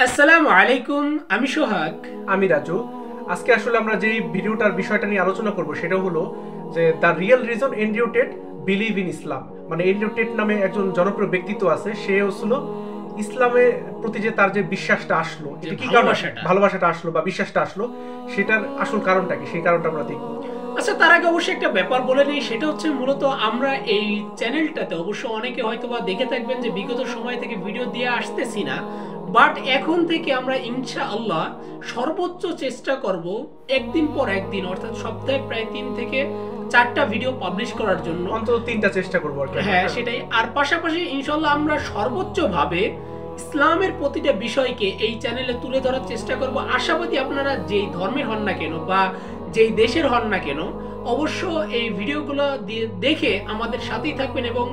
আসসালামু আলাইকুম, আমি সোহাগ। আমি রাজু। আজকে আসলে আমরা যে ভিডিওটার বিষয়টা নিয়ে আলোচনা করব সেটা হলো যে the real reason Andrew Tate believe in Islam. মানে এন্ড্রিউ টেট নামে একজন জনপ্রিয় ব্যক্তিত্ব আছে, সে হচ্ছিল ইসলামের প্রতি যে তার যে বিশ্বাসটা আসলো, এটা কি কারণে ভালোবাসাটা আসলো বা বিশ্বাসটা আসলো, সেটার আসল কারণটা কি, সেই কারণটা আমরা দেখব। আচ্ছা, তার আগে অবশ্যই একটা ব্যাপার বলে নিই, সেটা হচ্ছে মূলত আমরা এই চ্যানেলটাতে অবশ্য অনেকে হয়তোবা দেখে থাকবেন যে বিগত সময় থেকে ভিডিও দিয়ে আসতেছি না, বাট এখন থেকে আমরা ইনশাআল্লাহ সর্বোচ্চ চেষ্টা করব একদিন পর একদিন, অর্থাৎ সপ্তাহে প্রায় 3 থেকে 4টা ভিডিও পাবলিশ করার জন্য, অন্তত 3টা চেষ্টা করবো আর কি। হ্যাঁ, সেটাই। আর পাশাপাশি ইনশাআল্লাহ আমরা সর্বোচ্চভাবে ইসলামের প্রতিটা বিষয়কে এই চ্যানেলে তুলে ধরার চেষ্টা করব। আশাবাদী আপনারা যেই ধর্মের হন না কেন বা যেই দেশের হন না কেন, অবশ্য এই ভিডিওগুলো দেখে আমাদের সাথেই থাকবেন, এবং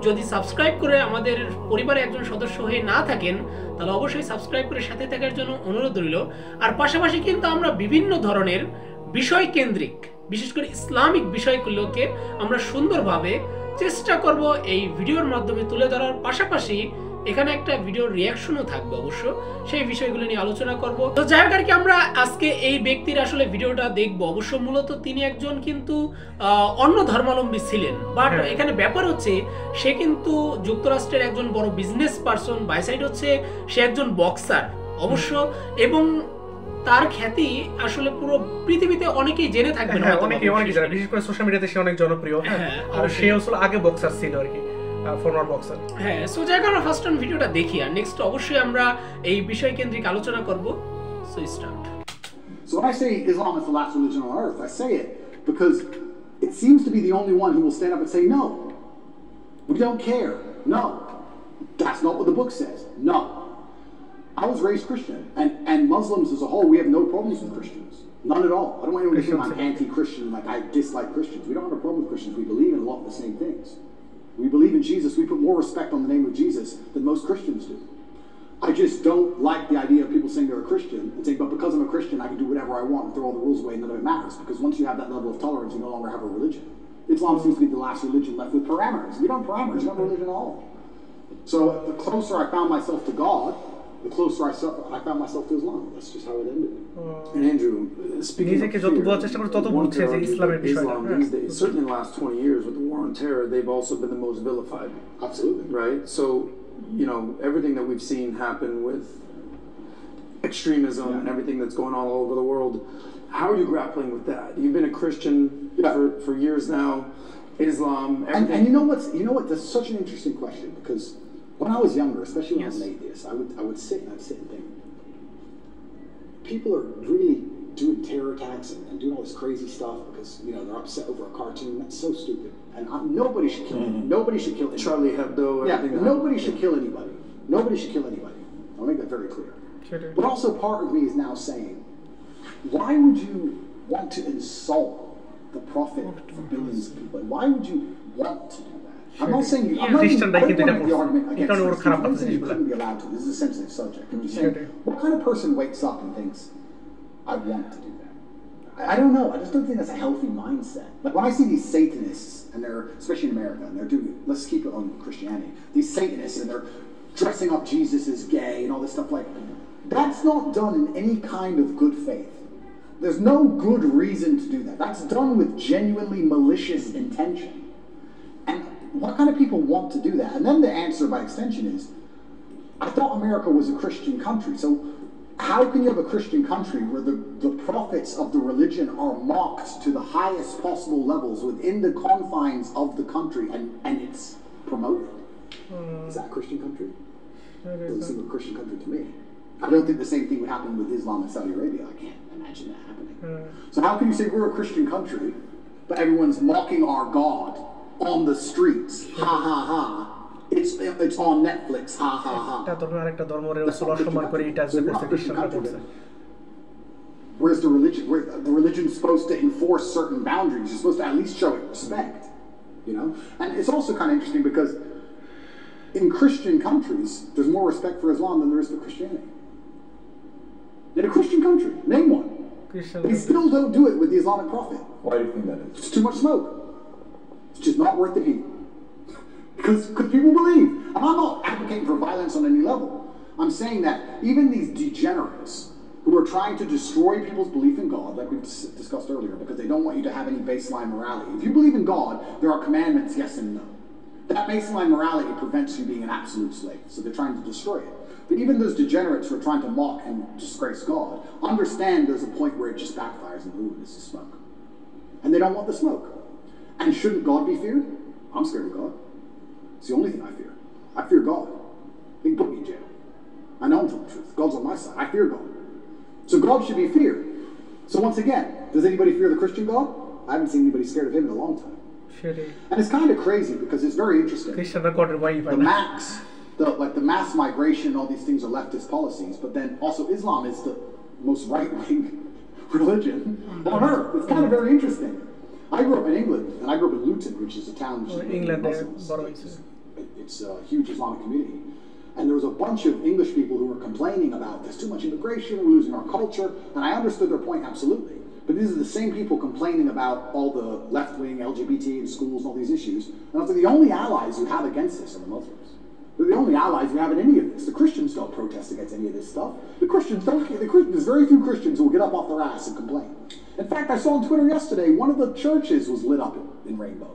যদি সাবস্ক্রাইব করে আমাদের পরিবারের একজন সদস্য হয়ে না থাকেন তাহলে অবশ্যই সাবস্ক্রাইব করে সাথে থাকার জন্য অনুরোধ রইল। আর পাশাপাশি কিন্তু আমরা বিভিন্ন ধরনের বিষয় কেন্দ্রিক, বিশেষ করে ইসলামিক বিষয়গুলোকে আমরা সুন্দরভাবে চেষ্টা করব এই ভিডিওর মাধ্যমে তুলে ধরার। পাশাপাশি এখানে একটা ভিডিওর রিয়াকশনও থাকবে, অবশ্য সেই বিষয়গুলো নিয়ে আলোচনা করব। তো যাই হোক আর কি, আমরা আজকে এই ব্যক্তির আসলে ভিডিওটা দেখব। অবশ্য মূলত তিনি একজন কিন্তু অন্য ধর্মাবলম্বী ছিলেন, বাট এখানে ব্যাপার হচ্ছে সে কিন্তু যুক্তরাষ্ট্রের একজন বড় বিজনেস পারসন, বাই সাইড হচ্ছে সে একজন বক্সার অবশ্য, এবং তার খ্যাতি আসলে পুরো পৃথিবীতে অনেকেই জেনে থাকবেন, অনেকেই জানে, বিশেষ করে সোশ্যাল মিডিয়াতে সে অনেক জনপ্রিয়। আর সে আসলে আগে বক্সার ছিল আর কি, ফরওয়ার্ড বক্সার। হ্যাঁ, সো যাই আমরা ফার্স্ট অন ভিডিওটা দেখি, আর নেক্সট অবশ্যই আমরা এই বিষয় কেন্দ্রিক আলোচনা করব। So start. So when I say Islam is the last religion on earth, I say it because it seems to be the only one who will stand up and say, no, we don't care. No, that's not what the book says. No. I was raised Christian, and Muslims as a whole, we have no problems with Christians. None at all. I don't want anyone to think I'm anti-Christian, like I dislike Christians. We don't have a problem with Christians. We believe in a lot of the same things. We believe in Jesus. We put more respect on the name of Jesus than most Christians do. I just don't like the idea of people saying they're a Christian and saying, but because I'm a Christian, I can do whatever I want and throw all the rules away and none of it matters. Because once you have that level of tolerance, you no longer have a religion. Islam seems to be the last religion left with parameters. We don't have parameters. You don't have a religion at all. So the closer I found myself to God, the closer I found myself to Islam. That's just how it ended. And Andrew, speaking of fear, Islam these days, certainly in the last 20 years with the war on terror, they've also been the most vilified. Absolutely. Right? So, you know, everything that we've seen happen with extremism and everything that's going on all over the world, how are you grappling with that? You've been a Christian for years now, Islam, everything. And you know what, that's such an interesting question, because when I was younger, especially when I was an atheist, I would sit and think, people are really doing terror attacks and doing all this crazy stuff because, you know, they're upset over a cartoon. That's so stupid. And nobody should kill anybody. Nobody should kill anybody. Charlie Hebdo, everything. Yeah, nobody should kill anybody. Nobody should kill anybody. I'll make that very clear. But also part of me is now saying, why would you want to insult the Prophet for billions of people? Why would you want to do that? I'm not saying I'm not even, I don't want to make the argument against Christians. I'm saying you couldn't be allowed to. This is a sensitive subject. I'm just saying, what kind of person wakes up and thinks, I want to do that? I don't know. I just don't think that's a healthy mindset. Like when I see these Satanists, and they're, especially in America, and they're doing, let's keep it on Christianity, these Satanists, and they're dressing up Jesus as gay and all this stuff, like, that's not done in any kind of good faith. There's no good reason to do that. That's done with genuinely malicious intention. And what kind of people want to do that? And then the answer by extension is, I thought America was a Christian country, so how can you have a Christian country where the prophets of the religion are mocked to the highest possible levels within the confines of the country, and it's promoted? Is that a Christian country? Doesn't seem like a Christian country to me. I don't think the same thing would happen with Islam in Saudi Arabia. I can't imagine that happening. So how can you say we're a Christian country, but everyone's mocking our God on the streets? Ha ha ha. It's on Netflix. Ha ha ha. Where's the religion? Where the religion's supposed to enforce certain boundaries. You're supposed to at least show it respect. You know? And it's also kind of interesting because in Christian countries, there's more respect for Islam than there is for Christianity. In a Christian country, name one. They still don't do it with the Islamic Prophet. Why do you think that is? It's too much smoke. It's just not worth the heat. Because people believe. And I'm not advocating for violence on any level. I'm saying that even these degenerates who are trying to destroy people's belief in God, like we discussed earlier, because they don't want you to have any baseline morality. If you believe in God, there are commandments, yes and no. That baseline morality prevents you being an absolute slave, so they're trying to destroy it. But even those degenerates who are trying to mock and disgrace God, understand there's a point where it just backfires and ooh, this is smoke. And they don't want the smoke. And shouldn't God be feared? I'm scared of God. It's the only thing I fear. I fear God. They can put me in jail. I know I'm telling the truth. God's on my side. I fear God. So God should be feared. So once again, does anybody fear the Christian God? I haven't seen anybody scared of him in a long time. And it's kind of crazy because it's very interesting. The mass migration, all these things are leftist policies, but then also Islam is the most right-wing religion on earth. It's kind of very interesting. I grew up in England, and I grew up in Luton, which is a town which is it's a huge Islamic community. And there was a bunch of English people who were complaining about there's too much immigration, we're losing our culture, and I understood their point absolutely. But these are the same people complaining about all the left-wing LGBT in schools and all these issues. And I was like, the only allies you have against this are the Muslims. They're the only allies you have in any of this. The Christians don't protest against any of this stuff. The Christians don't. There's very few Christians who will get up off their ass and complain. In fact, I saw on Twitter yesterday, one of the churches was lit up in rainbow.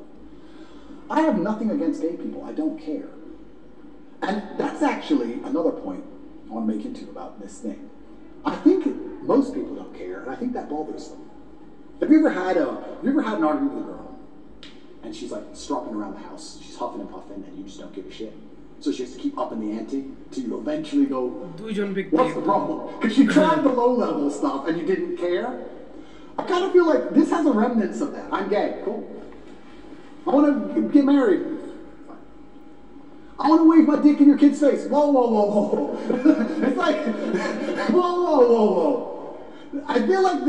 I have nothing against gay people. I don't care. And that's actually another point I want to make into about this thing. I think most people don't care, and I think that bothers them. Have you ever had an argument with a girl, and she's like stropping around the house, she's huffing and puffing, and you just don't give a shit? So she has to keep upping the ante till you eventually go, what's the problem? Because she tried the low-level stuff, and you didn't care. I kind of feel like this has a remnants of that. I'm gay, cool. I want to get married. I want to wave my dick in your kid's face. Whoa, whoa, whoa, whoa. It's like, whoa, whoa, whoa, whoa. I feel like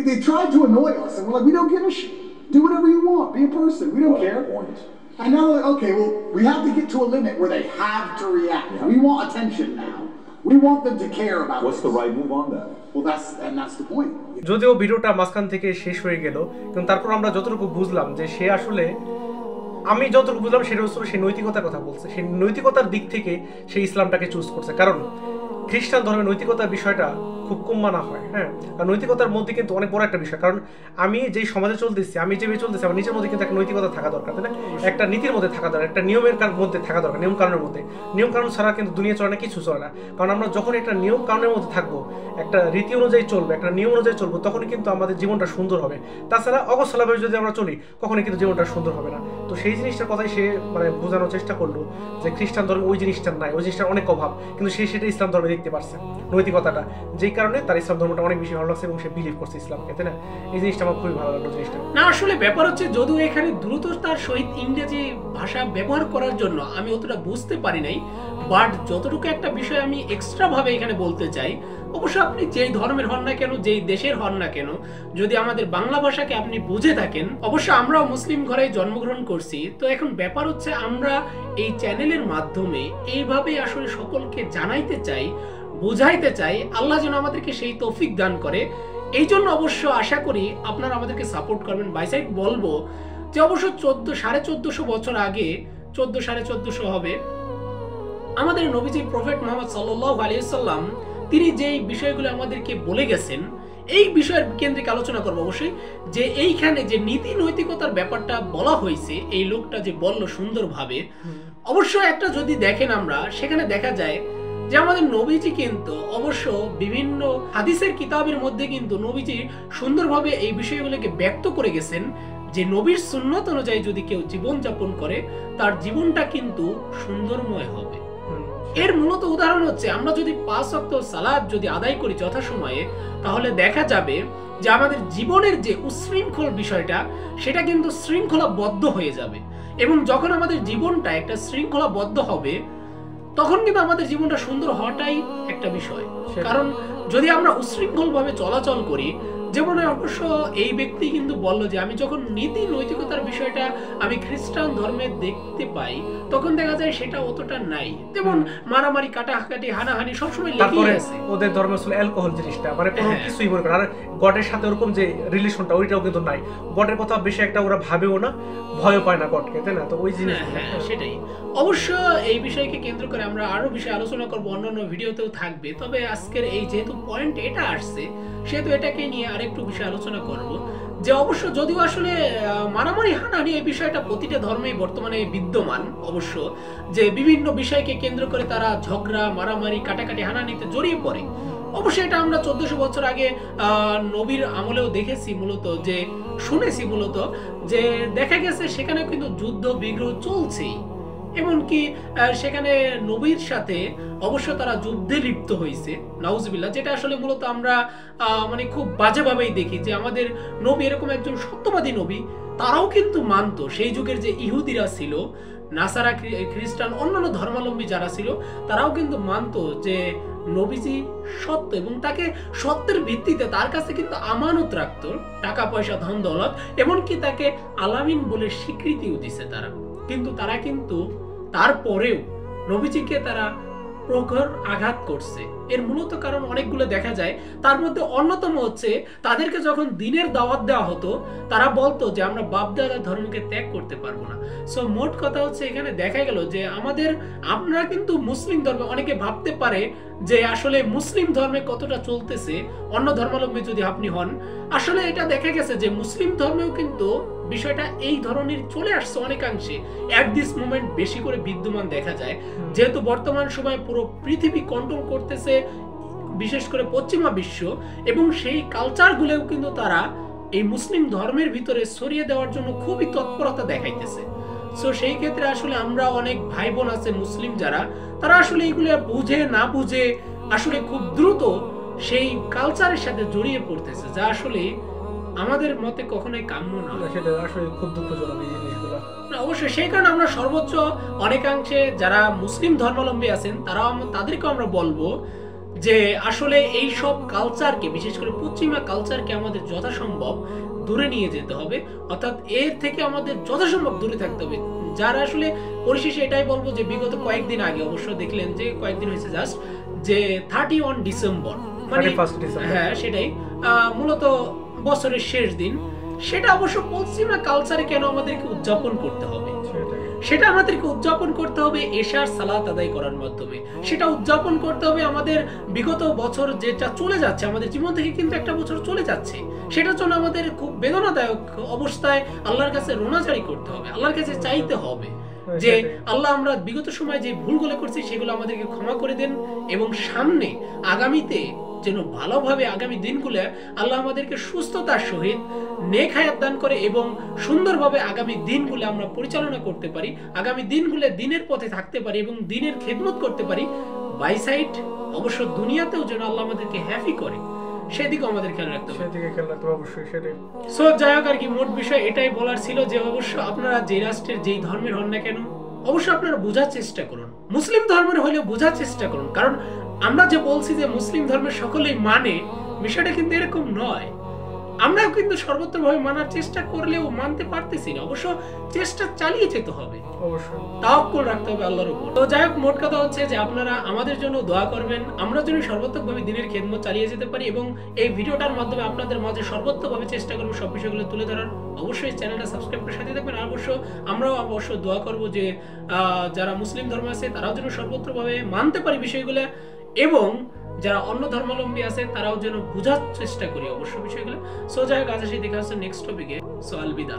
they tried to annoy us, and we're like, we don't give a shit. Do whatever you want. Be a person. We don't care. And now they're like, okay, well, we have to get to a limit where they have to react. Yeah. We want attention now. We want them to care about What's the right move on that? Well, that's the point. যদিও ভিডিওটা মাঝখান থেকে শেষ হয়ে গেল, কিন্তু তারপর আমরা যতটুকু বুঝলাম যে সে আসলে আমি যতটুকু বুঝলাম সেটা হচ্ছে সে নৈতিকতার কথা বলছে। সেই নৈতিকতার দিক থেকে সে ইসলামটাকে চুজ করছে, কারণ খ্রিস্টান ধর্মের নৈতিকতার বিষয়টা খুব কম মানা হয়। হ্যাঁ, আর নৈতিকতার মধ্যে কিন্তু অনেক বড় একটা বিষয়, কারণ আমি যেই সমাজে চলতেছি, আমি যেভাবে চলতেছি, আমার নিজের মধ্যে কিন্তু একটা নৈতিকতা থাকা দরকার, তাই না? একটা নীতির মধ্যে থাকা দরকার, একটা নিয়মের মধ্যে থাকা দরকার, নিয়ম কানুনের মধ্যে। নিয়ম কানুন ছাড়া কিন্তু দুনিয়া চলে না, কিছু চলে না। কারণ আমরা যখন একটা নিয়ম কানুনের মধ্যে থাকবো, একটা রীতি অনুযায়ী চলবো, একটা নিয়ম অনুযায়ী চলবো, তখনই কিন্তু আমাদের জীবনটা সুন্দর হবে। তাছাড়া অগোছালোভাবে যদি আমরা চলি, কখনই কিন্তু জীবনটা সুন্দর হবে না। তো সেই জিনিসটার কথাই সে মানে বোঝানোর চেষ্টা করলো যে খ্রিস্টান ধর্মে ওই জিনিসটা নাই, ওই জিনিসটার অনেক অভাব, কিন্তু সে সেটা ইসলাম ধর্মে দেখতে পারছে নৈতিকতাটা, যেই কারণে তার ইসলাম ধর্মটা অনেক বেশি ভালো লাগছে এবং সে বিলিভ করছে ইসলামকে, তাই না? এই জিনিসটা আমার খুবই ভালো লাগলো জিনিসটা। না, আসলে ব্যাপার হচ্ছে যদিও এখানে দ্রুততার সহিত ইংরেজি ভাষা ব্যবহার করার জন্য আমি অতটা বুঝতে পারি নাই, বাট যতটুকু একটা বিষয় আমি এক্সট্রা ভাবে এখানে বলতে চাই, অবশ্য আপনি যেই ধর্মের হন না কেন, যেই দেশের হন না কেন, যদি আমাদের বাংলা ভাষাকে আপনি বুঝে থাকেন, অবশ্য আমরাও মুসলিম ঘরে জন্মগ্রহণ করছি, তো এখন ব্যাপার হচ্ছে আমরা এই চ্যানেলের মাধ্যমে এইভাবে আসলে সকলকে জানাইতে চাই, বোঝাইতে চাই, আল্লাহ যেন আমাদেরকে সেই তৌফিক দান করে। এই জন্য অবশ্য আশা করি আপনারা আমাদেরকে সাপোর্ট করবেন। বাইসাইড বলবো যে অবশ্য 1400 বছর আগে, 1450 হবে, আমাদের নবীজি প্রফেট মুহাম্মদ সাল্লাল্লাহু আলাইহি ওয়াসাল্লাম তিনি যেই বিষয়গুলো আমাদেরকে বলে গেছেন, এই বিষয়ের কেন্দ্রিক আলোচনা করবো অবশ্যই, যে এইখানে যে নীতি নৈতিকতার ব্যাপারটা বলা হয়েছে, এই লোকটা যে বলল সুন্দরভাবে, অবশ্য একটা যদি দেখেন আমরা, সেখানে দেখা যায় যে আমাদের নবীজি কিন্তু অবশ্য বিভিন্ন হাদিসের কিতাবের মধ্যে কিন্তু নবীজি সুন্দরভাবে এই বিষয়গুলোকে ব্যক্ত করে গেছেন যে নবীর সুন্নত অনুযায়ী যদি কেউ জীবনযাপন করে, তার জীবনটা কিন্তু সুন্দরময় হবে। এর মূলত উদাহরণ হচ্ছে আমরা যদি 5 ওয়াক্ত সালাত যদি আদায় করি যথাসময়ে, তাহলে দেখা যাবে যে আমাদের জীবনের যে উশৃঙ্খল বিষয়টা, সেটা কিন্তু শৃঙ্খলাবদ্ধ হয়ে যাবে। এবং যখন আমাদের জীবনটা একটা শৃঙ্খলাবদ্ধ হবে, তখন কিন্তু আমাদের জীবনটা সুন্দর হওয়াটাই একটা বিষয়। কারণ যদি আমরা উশৃঙ্খল ভাবে চলাচল করি, যেমন অবশ্য এই ব্যক্তি কিন্তু বলল যে আমি যখন নীতি নৈতিকতার বিষয়টা আমি খ্রিস্টান ধর্মে দেখতে পাই তখন দেখা যায় সেটা অতটা নাই, যেমন মারামারি কাটাকাটি হানাহানি সবসময় লেগেই আছে। ওদের ধর্মে আসলে অ্যালকোহল জিনিসটা মানে কোনো কিছুই মনে করে, আর গডের সাথে ওরকম যে রিলেশনটা ওইটাও কিন্তু নাই, গডের কথা বেশি একটা ওরা ভাবেও না, ভয়ও পায় না গডকে, তাই না? তো ওই জিনিস সেটাই। অবশ্য এই বিষয়কে কেন্দ্র করে আমরা আরো বিষয় আলোচনা করব, অন্যান্য ভিডিওতেও থাকবে। তবে আজকের এই যেহেতু পয়েন্ট এটা আসছে সেহেতু এটাকে নিয়ে আরেকটু বিষয় আলোচনা করব, যে অবশ্য যদিও আসলে মারামারি হানাহানি এই বিষয়টা প্রতিটা ধর্মেই বর্তমানে বিদ্যমান, অবশ্য যে বিভিন্ন বিষয়কে কেন্দ্র করে তারা ঝগড়া মারামারি কাটাকাটি হানাহানিতে জড়িয়ে পড়ে। অবশ্যই এটা আমরা 1400 বছর আগে নবীর আমলেও দেখেছি, মূলত যে শুনেছি মূলত যে দেখা গেছে সেখানে কিন্তু যুদ্ধ বিগ্রহ চলছেই, এমনকি সেখানে নবীর সাথে অবশ্য তারা যুদ্ধে লিপ্ত হয়েছে, নাউজুবিল্লাহ, যেটা আসলে মূলত আমরা মানে খুব বাজেভাবেই দেখি যে আমাদের নবী এরকম একজন সত্যবাদী নবী, তারাও কিন্তু মানতো সেই যুগের যে ইহুদিরা ছিল, নাসারা খ্রিস্টান অন্যান্য ধর্মাবলম্বী যারা ছিল তারাও কিন্তু মানতো যে নবীজি সত্য, এবং তাকে সত্যের ভিত্তিতে তার কাছে কিন্তু আমানত রাখতো, টাকা পয়সা ধন দৌলত, এমনকি তাকে আলামিন বলে স্বীকৃতিও দিছে তারা। কিন্তু তারা কিন্তু তারপরেও নবীজিকে তারা প্রখর আঘাত করছে। এর মূলত কারণ অনেকগুলো দেখা যায়, তার মধ্যে অন্যতম হচ্ছে তাদেরকে যখন দ্বীনের দাওয়াত দেওয়া হতো তারা বলতো যে আমরা বাপ-দাদার ধর্মকে ত্যাগ করতে পারবো না। সো মোট কথা হচ্ছে এখানে দেখা গেল যে আমরা কিন্তু মুসলিম ধর্মে, অনেকে ভাবতে পারে যে আসলে মুসলিম ধর্মে কতটা চলতেছে অন্য ধর্মাবলম্বী যদি আপনি হন, আসলে এটা দেখা গেছে যে মুসলিম ধর্মেও কিন্তু বিষয়টা এই ধরনের চলে আসছে অনেকাংশে, এট দিস মোমেন্ট বেশি করে বিদ্যমান দেখা যায়, যেহেতু বর্তমান সময় পুরো পৃথিবী কন্ট্রোল করতেছে বিশেষ করে পশ্চিমা বিশ্ব, এবং সেই কালচারগুলোও কিন্তু তারা এই মুসলিম ধর্মের ভিতরে ছড়িয়ে দেওয়ার জন্য খুবই তৎপরতা দেখাইতেছে। সো সেই ক্ষেত্রে আসলে আমরা অনেক ভাই বোন আছে মুসলিম যারা, তারা আসলে এগুলো বুঝে না বুঝে আসলে খুব দ্রুত সেই কালচারের সাথে জড়িয়ে পড়তেছে, যা আসলে আমাদের মতে কখনোই কাম্য না। সেটা আসলে খুব দুঃখজনক এই জিনিসগুলো। অবশ্যই সেই কারণে আমরা সর্বোচ্চ অনেকাংশে যারা মুসলিম ধর্মাবলম্বী আছেন তাদেরকে আমরা বলবো যে আসলে এই সব কালচারকে, বিশেষ করে পশ্চিমা কালচারকে আমাদের যথাসম্ভব দূরে নিয়ে যেতে হবে, অর্থাৎ এর থেকে আমাদের যথাসম্ভব দূরে থাকতে হবে। যারা আসলে পরিশেষে এটাই বলবো যে বিগত কয়েকদিন আগে অবশ্য দেখলেন যে কয়েকদিন হয়েছে জাস্ট যে 31 ডিসেম্বর, মানে হ্যাঁ সেটাই মূলত বছরের শেষ দিন, সেটা অবশ্য পশ্চিমা কালচারে কেন আমাদেরকে উদযাপন করতে হবে? সেটা আমাদেরকে উদযাপন করতে হবে এশার সালাত আদায় করার মাধ্যমে, সেটা উদযাপন করতে হবে আমাদের বিগত বছর যেটা চলে যাচ্ছে, আমাদের জীবন থেকে কিন্তু একটা বছর চলে যাচ্ছে, সেটার জন্য আমাদের খুব বেদনাদায়ক অবস্থায় আল্লাহর কাছে রোনাজারি করতে হবে, আল্লাহর কাছে চাইতে হবে যে আল্লাহ আমরা বিগত সময় যে ভুলগুলো করছি সেগুলো আমাদেরকে ক্ষমা করে দেন, এবং সামনে আগামীতে যেন ভালোভাবে আগামী দিনগুলো আল্লাহ আমাদেরকে সুস্থতার সহিত নেক হায়াত দান করে এবং সুন্দরভাবে আগামী দিনগুলো আমরা পরিচালনা করতে পারি, আগামী দিনগুলো দিনের পথে থাকতে পারি এবং দিনের খেদমত করতে পারি। বাই সাইড অবশ্য দুনিয়াতেও যেন আল্লাহ আমাদেরকে হ্যাপি করে, সেদিকে আমাদের খেয়াল রাখতে হবে। অবশ্যই সেটাই। সো যাই হোক আর কি, মোট বিষয় এটাই বলার ছিল যে অবশ্য আপনারা যে রাষ্ট্রের যেই ধর্মের হন না কেন, অবশ্যই আপনারা বোঝার চেষ্টা করুন, মুসলিম ধর্মের হলেও বোঝার চেষ্টা করুন, কারণ আমরা যে বলছি যে মুসলিম ধর্মের সকলেই মানে, বিষয়টা কিন্তু এরকম নয়। আমরাও কিন্তু সর্বোত্তমভাবে মানার চেষ্টা করলেও মানতে পারতেছি না, অবশ্য চেষ্টা চালিয়ে যেতে হবে, অবশ্যই তাওয়াক্কুল রাখতে হবে আল্লাহর উপর। তো যাই হোক, মোট কথা হচ্ছে যে আপনারা আমাদের জন্য দোয়া করবেন, আমরা যেন সর্বোত্তমভাবে দিনের খেদমত চালিয়ে যেতে পারি, এবং এই ভিডিওটার মাধ্যমে আপনাদের মাঝে সর্বোত্তমভাবে চেষ্টা করবো সব বিষয়গুলো তুলে ধরার। অবশ্যই চ্যানেলটা সাবস্ক্রাইব করে সাথে থাকবেন, আর আমরাও অবশ্য দোয়া করবো যে যারা মুসলিম ধর্ম আছে তারাও যেন সর্বোত্তমভাবে মানতে পারি বিষয়গুলো, এবং যারা অন্য ধর্মাবলম্বী আছে তারাও যেন বোঝার চেষ্টা করি অবশ্য বিষয়গুলো। সো যাই হোক, আজ দেখা হচ্ছে নেক্সট টপিকে। সো আলবিদা।